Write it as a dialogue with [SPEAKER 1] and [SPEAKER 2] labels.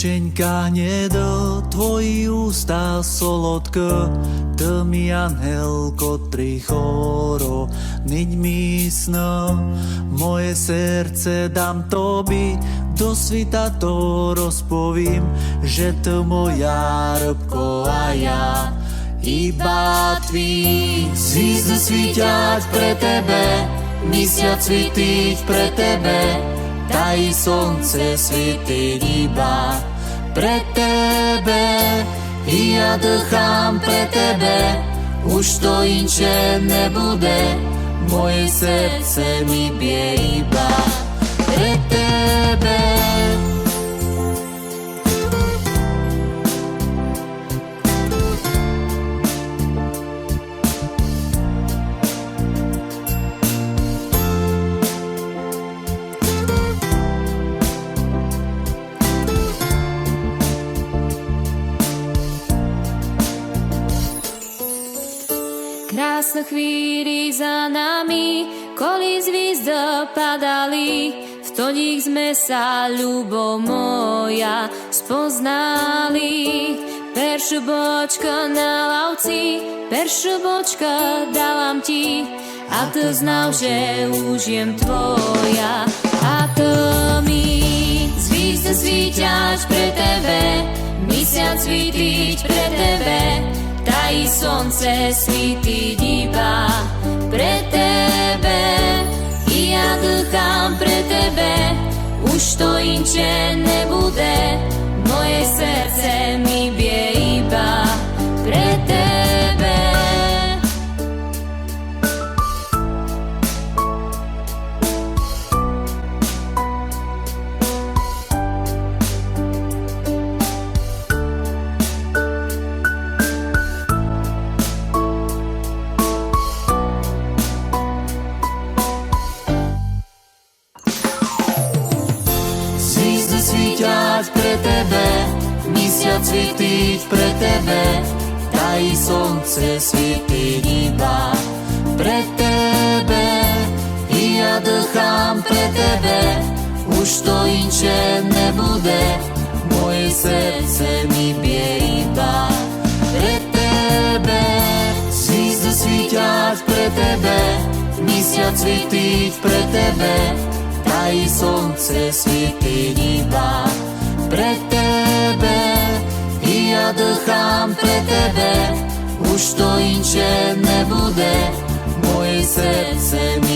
[SPEAKER 1] Čeňkanie do tvojich ústa solodko, to mi anhelko tri choro, niť mi sno. Moje srdce dám tobi, do svita to rozpovím, že to moja rybko a ja, iba tvý. Zvizdy svíťať pre tebe, mesiac svítiť pre tebe, daj slnce svítiť iba pre tebe. I ja dýcham pre tebe, už to inče nebude, moje srdce mi bije iba pre tebe.
[SPEAKER 2] Krásne chvíli za nami, koli zvizdy padali, v nich sme sa, ľubo moja, spoznali. Peršu bočka na lavci, peršu bočka dávam ti, a to znal, že už jem tvoja. A to mi zvizdy svíťať pre tebe, mesiac svítiť pre tebe, daj slnce svítiť iba pre tebe. I ja dýcham pre tebe, už to inče nebude, moje srdce mi bije iba pre tebe.
[SPEAKER 1] Svíťať pre tebe, mesiac svítiť pre tebe, daj slnce svítiť iba pre tebe. I ja dýcham pre tebe, už to inče nebude, moje srdce mi bije iba pre tebe. Zvizdy svíťať pre tebe, mesiac svítiť pre tebe, daj slnce svítiť iba pre tebe. I ja dýcham pre tebe, už to inče nebude, moje srdce mi